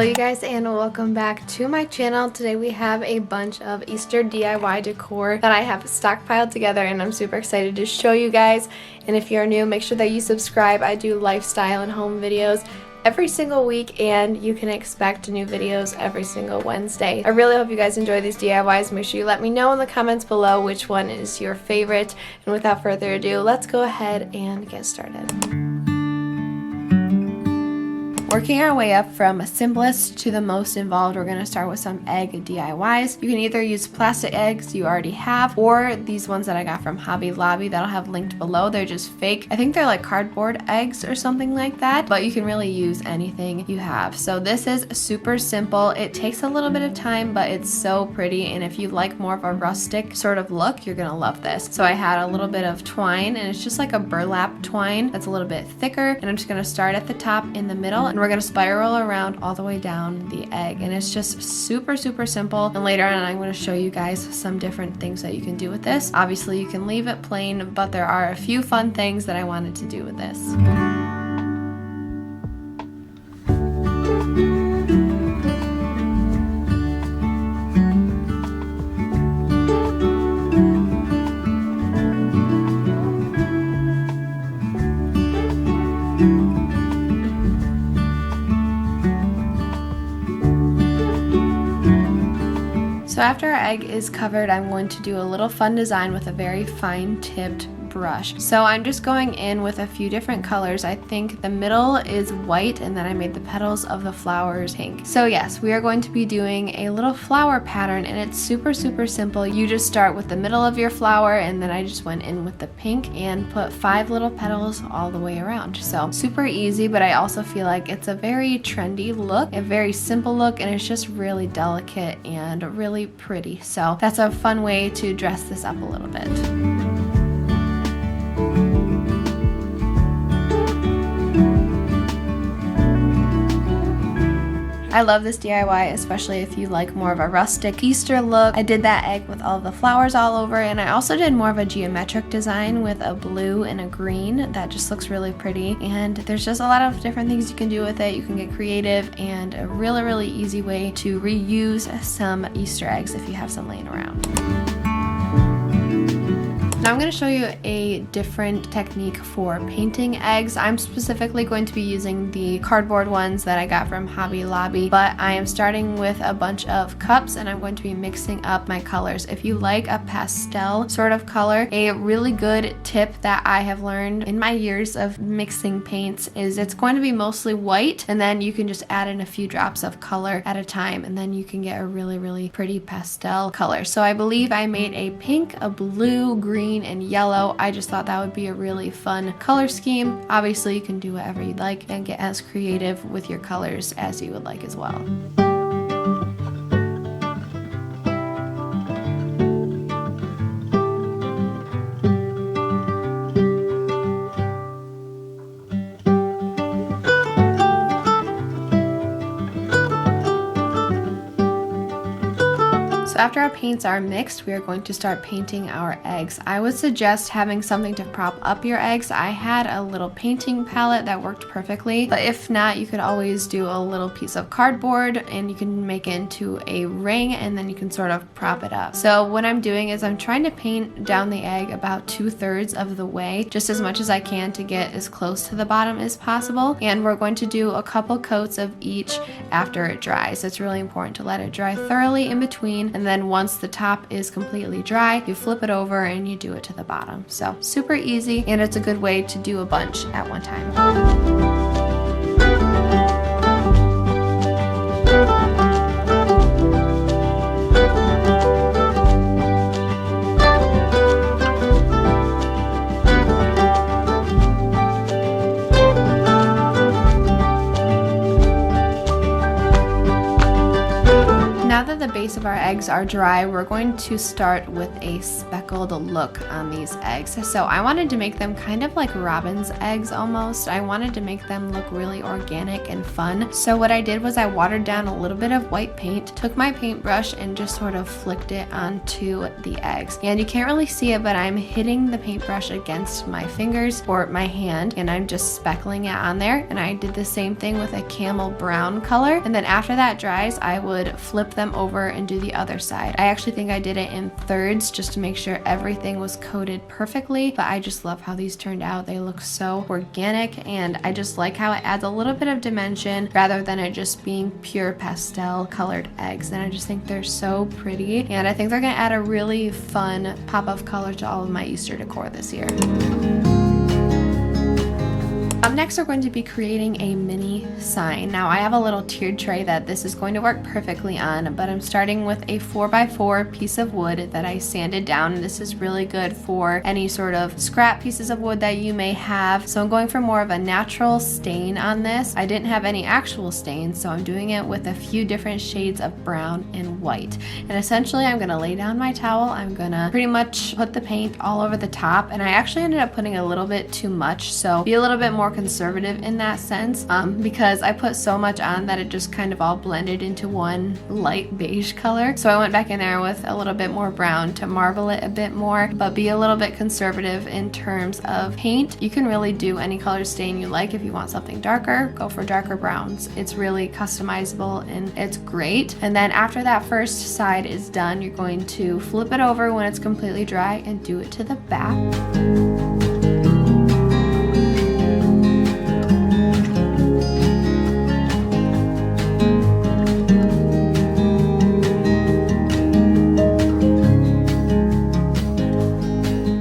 you guys, and welcome back to my channel. Today we have a bunch of Easter DIY decor that I have stockpiled together, and I'm super excited to show you guys. And if you're new, make sure that you subscribe. I do lifestyle and home videos every single week, and you can expect new videos every single Wednesday. I really hope you guys enjoy these DIYs. Make sure you let me know in the comments below which one is your favorite. And without further ado, let's go ahead and get started. Working our way up from simplest to the most involved, we're going to start with some egg DIYs. You can either use plastic eggs you already have, or these ones that I got from Hobby Lobby that I'll have linked below. They're just fake. I think they're like cardboard eggs or something like that, but you can really use anything you have. So this is super simple. It takes a little bit of time, but it's so pretty, and if you like more of a rustic sort of look, you're going to love this. So I had a little bit of twine, and it's just like a burlap twine that's a little bit thicker, and I'm just going to start at the top in the middle, and we're going to spiral around all the way down the egg. And it's just super simple, and later on I'm going to show you guys some different things that you can do with this. Obviously you can leave it plain, but there are a few fun things that I wanted to do with this. So after our egg is covered, I'm going to do a little fun design with a very fine tipped brush. So I'm just going in with a few different colors. I think the middle is white, and then I made the petals of the flowers pink. So yes, we are going to be doing a little flower pattern, and it's super simple. You just start with the middle of your flower, and then I just went in with the pink and put 5 little petals all the way around. So super easy, but I also feel like it's a very trendy look, a very simple look, and it's just really delicate and really pretty. So that's a fun way to dress this up a little bit. I love this DIY, especially if you like more of a rustic Easter look. I did that egg with all the flowers all over, and I also did more of a geometric design with a blue and a green that just looks really pretty. And there's just a lot of different things you can do with it. You can get creative, and a really easy way to reuse some Easter eggs if you have some laying around. Now I'm going to show you a different technique for painting eggs. I'm specifically going to be using the cardboard ones that I got from Hobby Lobby, but I am starting with a bunch of cups, and I'm going to be mixing up my colors. If you like a pastel sort of color, a really good tip that I have learned in my years of mixing paints is it's going to be mostly white, and then you can just add in a few drops of color at a time, and then you can get a really pretty pastel color. So I believe I made a pink, a blue, green, and yellow. I just thought that would be a really fun color scheme. Obviously you can do whatever you'd like and get as creative with your colors as you would like as well. So after our paints are mixed, we are going to start painting our eggs. I would suggest having something to prop up your eggs. I had a little painting palette that worked perfectly, but if not, you could always do a little piece of cardboard, and you can make it into a ring, and then you can sort of prop it up. So what I'm doing is I'm trying to paint down the egg about 2/3 of the way, just as much as I can to get as close to the bottom as possible. And we're going to do a couple coats of each after it dries. It's really important to let it dry thoroughly in between, and then once the top is completely dry, you flip it over and you do it to the bottom. So super easy, and it's a good way to do a bunch at one time. Now that the base of of our eggs are dry, we're going to start with a speckled look on these eggs. So I wanted to make them kind of like robin's eggs almost. I wanted to make them look really organic and fun. So what I did was I watered down a little bit of white paint, took my paintbrush and just sort of flicked it onto the eggs. And you can't really see it, but I'm hitting the paintbrush against my fingers or my hand, and I'm just speckling it on there. And I did the same thing with a camel brown color. And then after that dries, I would flip them over and do the other side. I actually think I did it in thirds just to make sure everything was coated perfectly, but I just love how these turned out. They look so organic, and I just like how it adds a little bit of dimension rather than it just being pure pastel colored eggs. And I just think they're so pretty, and I think they're gonna add a really fun pop of color to all of my Easter decor this year. Up next, we're going to be creating a mini sign. Now I have a little tiered tray that this is going to work perfectly on, but I'm starting with a 4x4 piece of wood that I sanded down. This is really good for any sort of scrap pieces of wood that you may have. So I'm going for more of a natural stain on this. I didn't have any actual stains, so I'm doing it with a few different shades of brown and white. And essentially I'm gonna lay down my towel. I'm gonna pretty much put the paint all over the top, and I actually ended up putting a little bit too much, so be a little bit more conservative in that sense, because I put so much on that it just kind of all blended into one light beige color. So I went back in there with a little bit more brown to marble it a bit more, but be a little bit conservative in terms of paint. You can really do any color stain you like. If you want something darker, go for darker browns. It's really customizable and it's great. And then after that first side is done, you're going to flip it over when it's completely dry and do it to the back.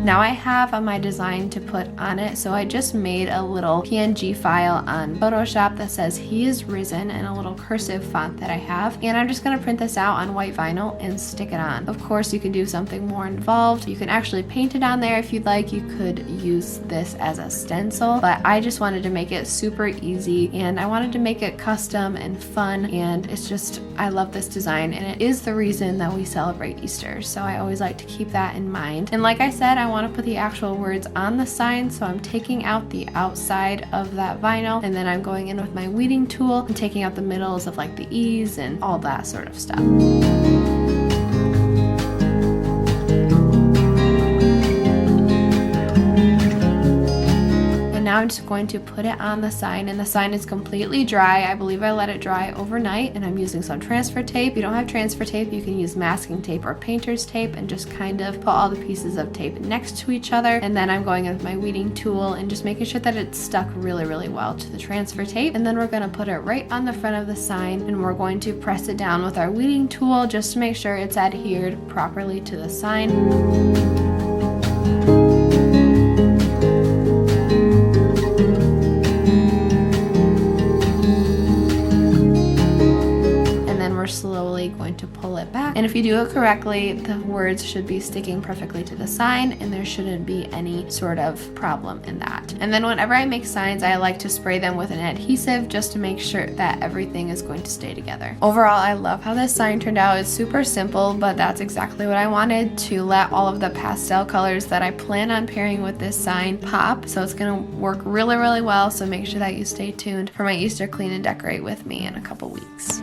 Now I have my design to put on it, so I just made a little PNG file on Photoshop that says "He is risen" in a little cursive font that I have, and I'm just going to print this out on white vinyl and stick it on. Of course, you can do something more involved. You can actually paint it on there if you'd like. You could use this as a stencil, but I just wanted to make it super easy, and I wanted to make it custom and fun, and it's just, I love this design, and it is the reason that we celebrate Easter, so I always like to keep that in mind. And like I said, I want to put the actual words on the sign, so I'm taking out the outside of that vinyl, and then I'm going in with my weeding tool and taking out the middles of like the E's and all that sort of stuff. Now I'm just going to put it on the sign, and the sign is completely dry. I believe I let it dry overnight, and I'm using some transfer tape. If you don't have transfer tape, you can use masking tape or painter's tape and just kind of put all the pieces of tape next to each other. And then I'm going in with my weeding tool and just making sure that it's stuck really, really well to the transfer tape. And then we're going to put it right on the front of the sign, and we're going to press it down with our weeding tool just to make sure it's adhered properly to the sign. Slowly going to pull it back, and if you do it correctly, the words should be sticking perfectly to the sign, and there shouldn't be any sort of problem in that. And then whenever I make signs, I like to spray them with an adhesive just to make sure that everything is going to stay together. Overall, I love how this sign turned out. It's super simple, but that's exactly what I wanted, to let all of the pastel colors that I plan on pairing with this sign pop. So it's gonna work really, really well, so make sure that you stay tuned for my Easter clean and decorate with me in a couple weeks.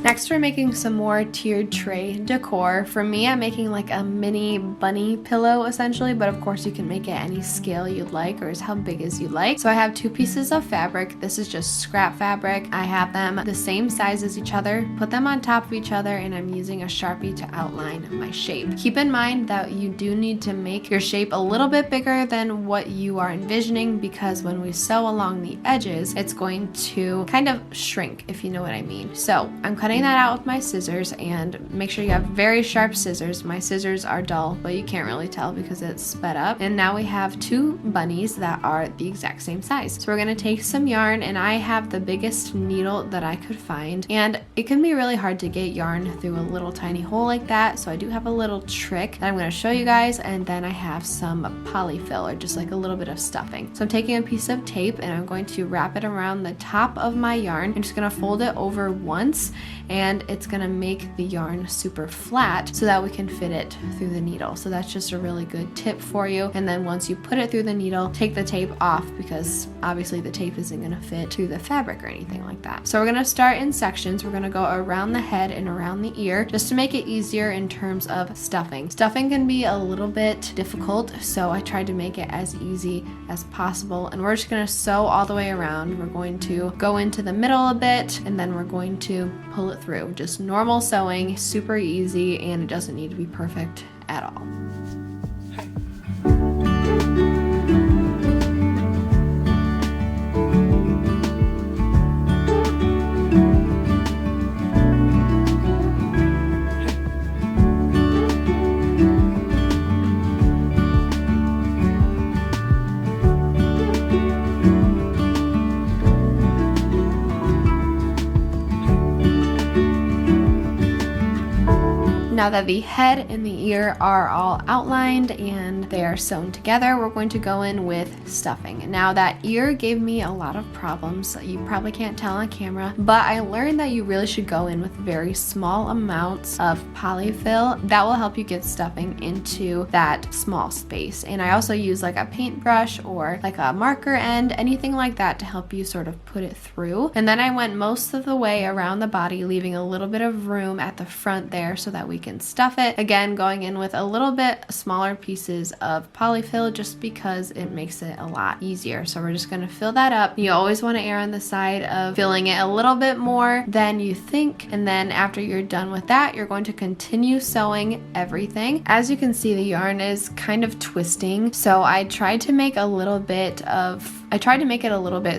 Next, we're making some more tiered tray decor. For me, I'm making like a mini bunny pillow essentially, but of course you can make it any scale you'd like or as how big as you'd like. So I have two pieces of fabric. This is just scrap fabric. I have them the same size as each other, put them on top of each other, and I'm using a Sharpie to outline my shape. Keep in mind that you do need to make your shape a little bit bigger than what you are envisioning, because when we sew along the edges, it's going to kind of shrink, if you know what I mean. So I'm cutting cutting that out with my scissors, and make sure you have very sharp scissors. My scissors are dull, but you can't really tell because it's sped up. And now we have two bunnies that are the exact same size. So we're gonna take some yarn, and I have the biggest needle that I could find, and it can be really hard to get yarn through a little tiny hole like that. So I do have a little trick that I'm gonna show you guys, and then I have some polyfill, or just like a little bit of stuffing. So I'm taking a piece of tape and I'm going to wrap it around the top of my yarn. I'm just gonna fold it over once, and it's gonna make the yarn super flat so that we can fit it through the needle. So that's just a really good tip for you. And then once you put it through the needle, take the tape off, because obviously the tape isn't gonna fit through the fabric or anything like that. So we're gonna start in sections. We're gonna go around the head and around the ear just to make it easier in terms of stuffing. Stuffing can be a little bit difficult, so I tried to make it as easy as possible. And we're just gonna sew all the way around. We're going to go into the middle a bit, and then we're going to pull it through. Just normal sewing, super easy, and it doesn't need to be perfect at all. Now that the head and the ear are all outlined and they are sewn together, we're going to go in with stuffing. Now that ear gave me a lot of problems. You probably can't tell on camera, but I learned that you really should go in with very small amounts of polyfill. That will help you get stuffing into that small space. And I also use like a paintbrush or like a marker end, anything like that, to help you sort of put it through. And then I went most of the way around the body, leaving a little bit of room at the front there so that we can stuff it. Again, going in with a little bit smaller pieces of polyfill just because it makes it a lot easier. So we're just going to fill that up. You always want to err on the side of filling it a little bit more than you think. And then after you're done with that, you're going to continue sewing everything. As you can see, the yarn is kind of twisting. So I tried to make it a little bit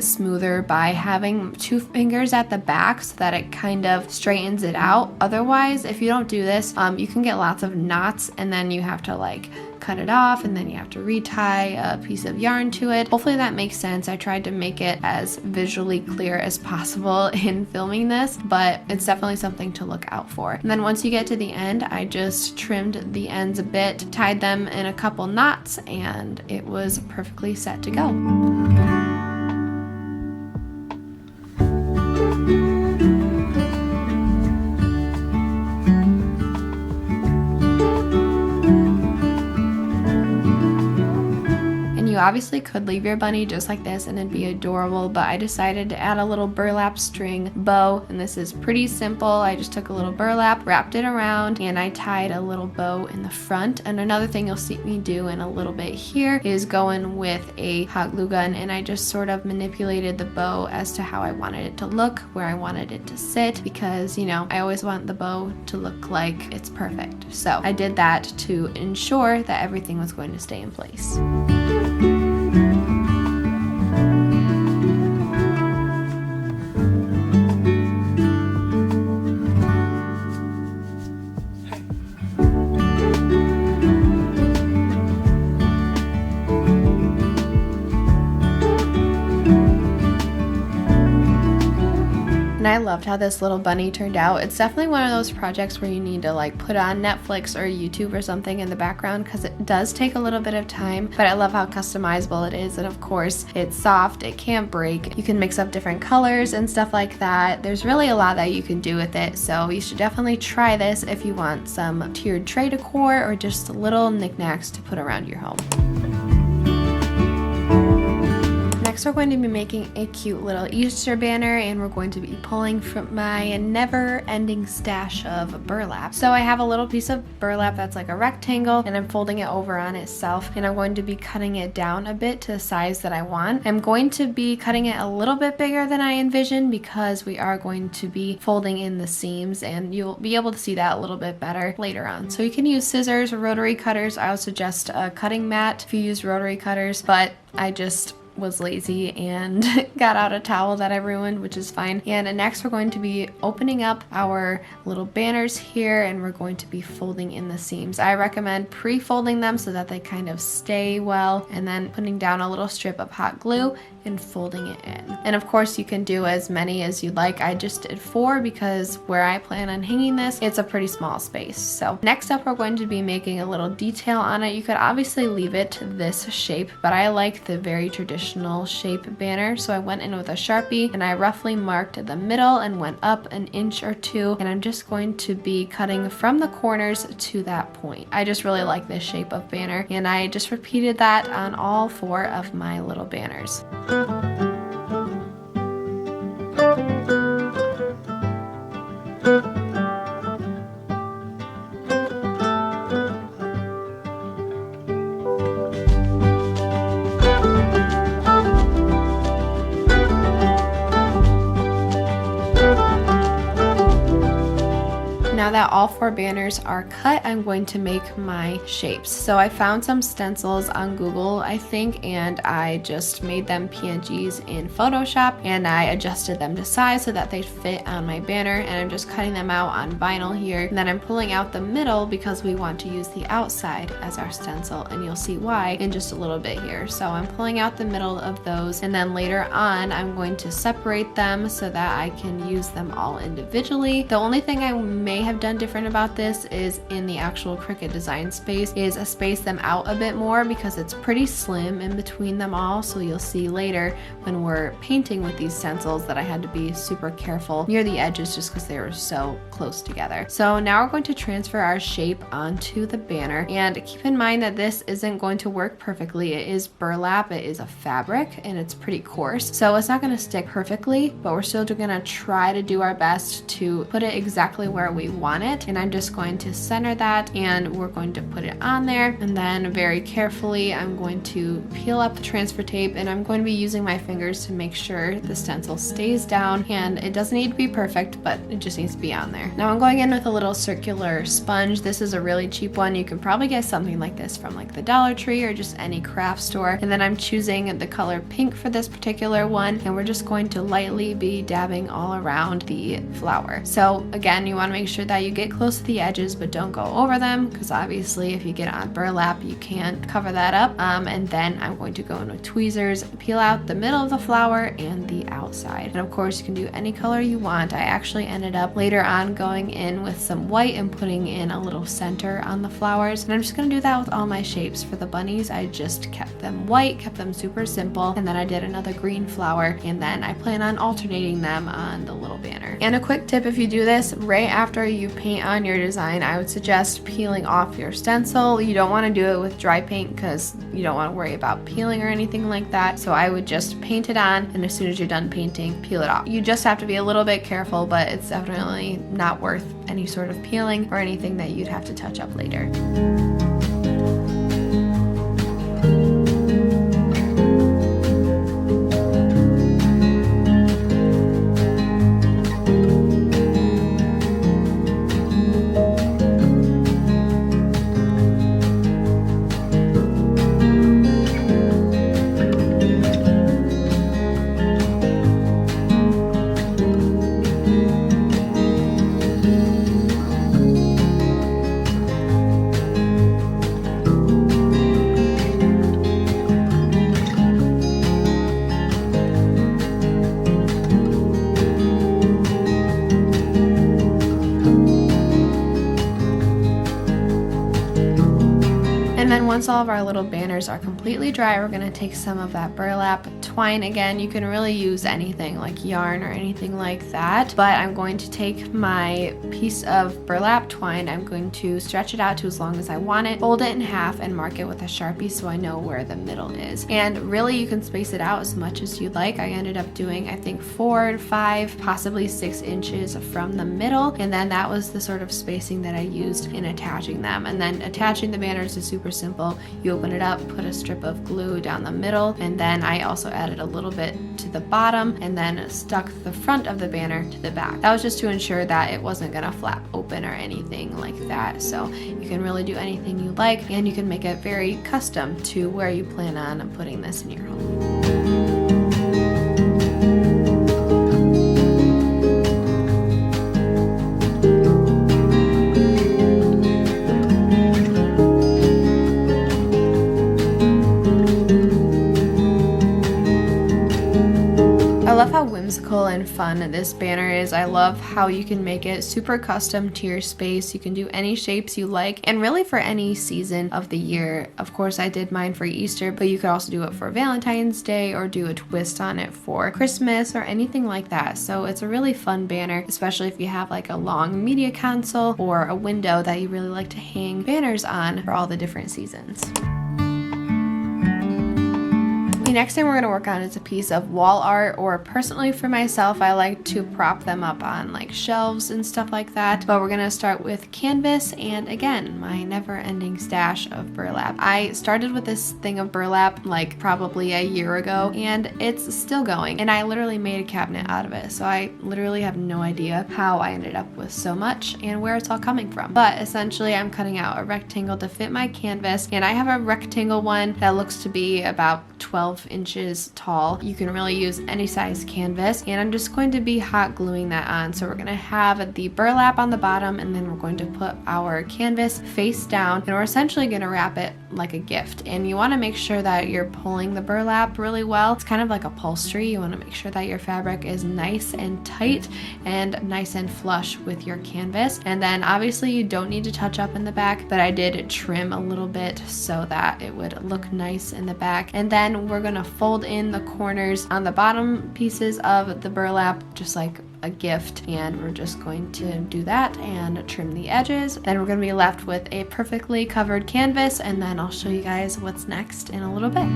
smoother by having two fingers at the back so that it kind of straightens it out. Otherwise, if you don't do this, you can get lots of knots, and then you have to like cut it off, and then you have to retie a piece of yarn to it. Hopefully that makes sense. I tried to make it as visually clear as possible in filming this, but it's definitely something to look out for. And then once you get to the end, I just trimmed the ends a bit, tied them in a couple knots, and it was perfectly set to go. You obviously could leave your bunny just like this and it'd be adorable, but I decided to add a little burlap string bow, and this is pretty simple. I just took a little burlap, wrapped it around, and I tied a little bow in the front. And another thing you'll see me do in a little bit here is go in with a hot glue gun, and I just sort of manipulated the bow as to how I wanted it to look, where I wanted it to sit, because, you know, I always want the bow to look like it's perfect. So I did that to ensure that everything was going to stay in place. And I loved how this little bunny turned out. It's definitely one of those projects where you need to like put on Netflix or YouTube or something in the background, because it does take a little bit of time, but I love how customizable it is. And of course, it's soft, it can't break. You can mix up different colors and stuff like that. There's really a lot that you can do with it. So you should definitely try this if you want some tiered tray decor or just little knickknacks to put around your home. Next, we're going to be making a cute little Easter banner, and we're going to be pulling from my never-ending stash of burlap. So I have a little piece of burlap that's like a rectangle, and I'm folding it over on itself, and I'm going to be cutting it down a bit to the size that I want. I'm going to be cutting it a little bit bigger than I envisioned because we are going to be folding in the seams, and you'll be able to see that a little bit better later on. So you can use scissors or rotary cutters. I would suggest a cutting mat if you use rotary cutters, but I just was lazy and got out a towel that I ruined, which is fine. And next we're going to be opening up our little banners here, and we're going to be folding in the seams. I recommend pre-folding them so that they kind of stay well, and then putting down a little strip of hot glue and folding it in. And of course you can do as many as you'd like. I just did 4 because where I plan on hanging this, it's a pretty small space. So next up we're going to be making a little detail on it. You could obviously leave it this shape, but I like the very traditional shape banner. So I went in with a Sharpie and I roughly marked the middle and went up an inch or 2, and I'm just going to be cutting from the corners to that point. I just really like this shape of banner, and I just repeated that on all 4 of my little banners. Now that all 4 banners are cut, I'm going to make my shapes. So I found some stencils on Google, I think, and I just made them PNGs in Photoshop, and I adjusted them to size so that they fit on my banner, and I'm just cutting them out on vinyl here. And then I'm pulling out the middle because we want to use the outside as our stencil, and you'll see why in just a little bit here. So I'm pulling out the middle of those, and then later on I'm going to separate them so that I can use them all individually. The only thing I may have done different about this is in the actual Cricut design space is space them out a bit more because it's pretty slim in between them all. So you'll see later when we're painting with these stencils that I had to be super careful near the edges just because they were so close together. So now we're going to transfer our shape onto the banner, and keep in mind that this isn't going to work perfectly. It is burlap, it is a fabric, and it's pretty coarse, so it's not going to stick perfectly, but we're still going to try to do our best to put it exactly where we want it. And I'm just going to center that, and we're going to put it on there, and then very carefully I'm going to peel up the transfer tape, and I'm going to be using my fingers to make sure the stencil stays down, and it doesn't need to be perfect, but it just needs to be on there. Now I'm going in with a little circular sponge. This is a really cheap one. You can probably get something like this from like the Dollar Tree or just any craft store. And then I'm choosing the color pink for this particular one, and we're just going to lightly be dabbing all around the flower. So again, you want to make sure that you get close to the edges but don't go over them, because obviously if you get on burlap you can't cover that up. And then I'm going to go in with tweezers, peel out the middle of the flower and the outside. And of course you can do any color you want. I actually ended up later on going in with some white and putting in a little center on the flowers, and I'm just going to do that with all my shapes. For the bunnies I just kept them white, kept them super simple, and then I did another green flower, and then I plan on alternating them on the little banner. And a quick tip, if you do this right after you paint on your design, I would suggest peeling off your stencil. You don't want to do it with dry paint because you don't want to worry about peeling or anything like that. So I would just paint it on, and as soon as you're done painting, peel it off. You just have to be a little bit careful, but it's definitely not worth any sort of peeling or anything that you'd have to touch up later. then once all of our little banners are completely dry, we're going to take some of that burlap twine. Again, you can really use anything like yarn or anything like that, but I'm going to take my piece of burlap twine, I'm going to stretch it out to as long as I want it, fold it in half, and mark it with a Sharpie so I know where the middle is. And really you can space it out as much as you'd like. I ended up doing, I think, 4 to 5, possibly 6 inches from the middle, and then that was the sort of spacing that I used in attaching them. And then attaching the banners is super simple. You open it up, put a strip of glue down the middle, and then I also added a little bit to the bottom and then stuck the front of the banner to the back. That was just to ensure that it wasn't gonna flap open or anything like that. So you can really do anything you like, and you can make it very custom to where you plan on putting this in your home. and fun this banner is. I love how you can make it super custom to your space. You can do any shapes you like, and really for any season of the year. Of course, I did mine for Easter, but you could also do it for Valentine's Day or do a twist on it for Christmas or anything like that. So it's a really fun banner, especially if you have like a long media console or a window that you really like to hang banners on for all the different seasons. The next thing we're going to work on is a piece of wall art, or personally for myself, I like to prop them up on like shelves and stuff like that. But we're going to start with canvas and, again, my never-ending stash of burlap. I started with this thing of burlap like probably a year ago, and it's still going, and I literally made a cabinet out of it. So I literally have no idea how I ended up with so much and where it's all coming from. But essentially I'm cutting out a rectangle to fit my canvas, and I have a rectangle one that looks to be about 12 inches tall. You can really use any size canvas, and I'm just going to be hot gluing that on. So we're going to have the burlap on the bottom, and then we're going to put our canvas face down, and we're essentially going to wrap it like a gift. And you want to make sure that you're pulling the burlap really well. It's kind of like upholstery. You want to make sure that your fabric is nice and tight and nice and flush with your canvas. And then obviously you don't need to touch up in the back, but I did trim a little bit so that it would look nice in the back. And then we're going to fold in the corners on the bottom pieces of the burlap just like a gift, and we're just going to do that and trim the edges. Then we're going to be left with a perfectly covered canvas, and then I'll show you guys what's next in a little bit.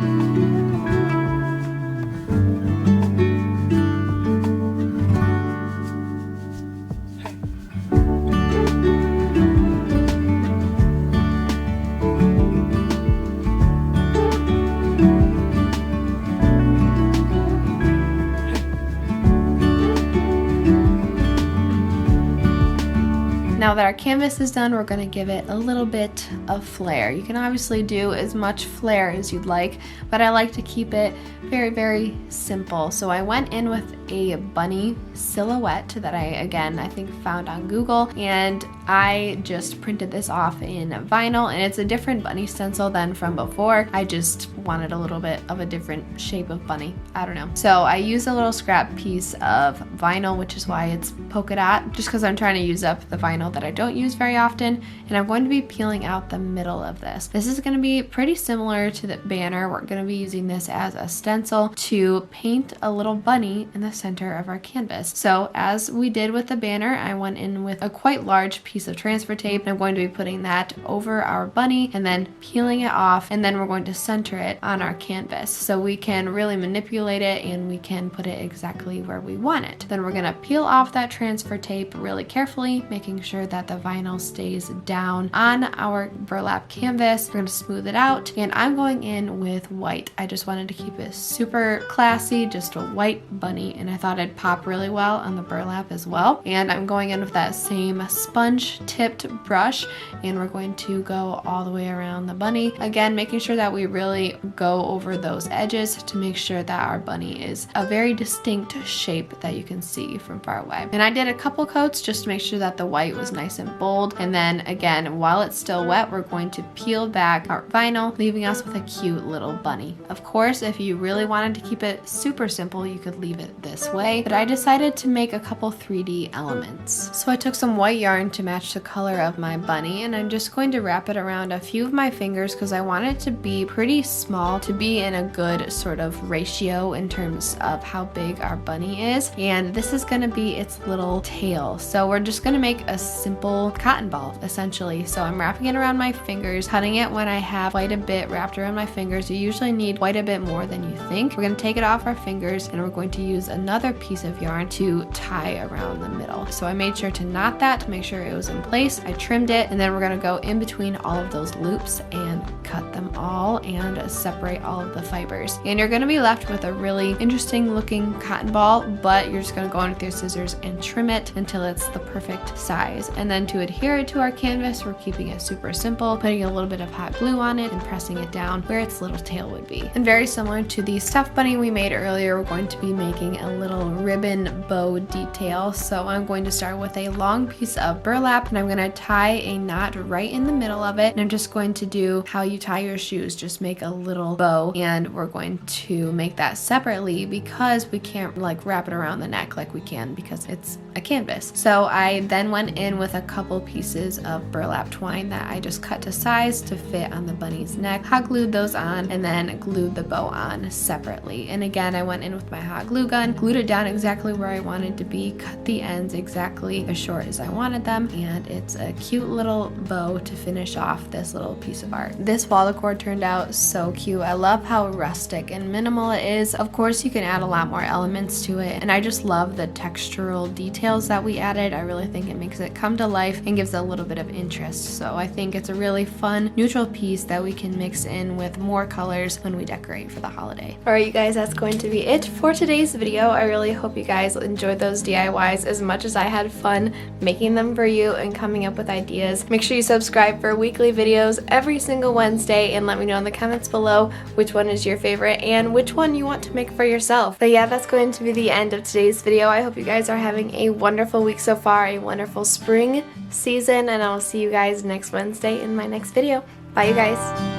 Now that our canvas is done, we're going to give it a little bit of flair. You can obviously do as much flair as you'd like, but I like to keep it very, very simple. So I went in with a bunny silhouette that I think found on Google, and I just printed this off in vinyl, and it's a different bunny stencil than from before. I just wanted a little bit of a different shape of bunny. I don't know. So I used a little scrap piece of vinyl, which is why it's polka dot, just because I'm trying to use up the vinyl that I don't use very often, and I'm going to be peeling out the middle of this. This is going to be pretty similar to the banner. We're going to be using this as a stencil to paint a little bunny in the center of our canvas. So as we did with the banner, I went in with a quite large piece of transfer tape, and I'm going to be putting that over our bunny and then peeling it off, and then we're going to center it on our canvas so we can really manipulate it and we can put it exactly where we want it. Then we're going to peel off that transfer tape really carefully, making sure that the vinyl stays down on our burlap canvas. We're going to smooth it out, and I'm going in with white. I just wanted to keep it super classy, just a white bunny, and I thought it'd pop really well on the burlap as well. And I'm going in with that same sponge tipped brush, and we're going to go all the way around the bunny, again making sure that we really go over those edges to make sure that our bunny is a very distinct shape that you can see from far away. And I did a couple coats just to make sure that the white was nice and bold, and then again, while it's still wet, we're going to peel back our vinyl, leaving us with a cute little bunny. Of course, if you really wanted to keep it super simple, you could leave it this way, but I decided to make a couple 3D elements. So I took some white yarn to match the color of my bunny, and I'm just going to wrap it around a few of my fingers because I want it to be pretty small to be in a good sort of ratio in terms of how big our bunny is. And this is going to be its little tail. So we're just going to make a simple cotton ball essentially. So I'm wrapping it around my fingers, cutting it when I have quite a bit wrapped around my fingers. You usually need quite a bit more than you think. We're going to take it off our fingers, and we're going to use another piece of yarn to tie around the middle. So I made sure to knot that to make sure it was in place. I trimmed it, and then we're going to go in between all of those loops and cut them all and separate all of the fibers. And you're going to be left with a really interesting looking cotton ball, but you're just going to go in with your scissors and trim it until it's the perfect size. And then to adhere it to our canvas, we're keeping it super simple, putting a little bit of hot glue on it and pressing it down where its little tail would be. And very similar to the stuffed bunny we made earlier, we're going to be making a little ribbon bow detail. So I'm going to start with a long piece of burlap, and I'm going to tie a knot right in the middle of it, and I'm just going to do how you tie your shoes, just make a little bow, and we're going to make that separately because we can't like wrap it around the neck like we can because it's a canvas. So I then went in with a couple pieces of burlap twine that I just cut to size to fit on the bunny's neck, hot glued those on, and then glued the bow on separately. And again, I went in with my hot glue gun, glued it down exactly where I wanted to be, cut the ends exactly as short as I wanted them, and it's a cute little bow to finish off this little piece of art. This wall decor turned out so cute. I love how rustic and minimal it is. Of course, you can add a lot more elements to it, and I just love the textural details that we added. I really think it makes it come to life and gives it a little bit of interest. So I think it's a really fun neutral piece that we can mix in with more colors when we decorate for the holiday. Alright you guys, that's going to be it for today's video. I really hope you guys enjoyed those DIYs as much as I had fun making them for you and coming up with ideas. Make sure you subscribe for weekly videos every single Wednesday and let me know in the comments below which one is your favorite and which one you want to make for yourself. But yeah, that's going to be the end of today's video. I hope you guys are having a wonderful week so far, a wonderful spring season, and I'll see you guys next Wednesday in my next video. Bye you guys.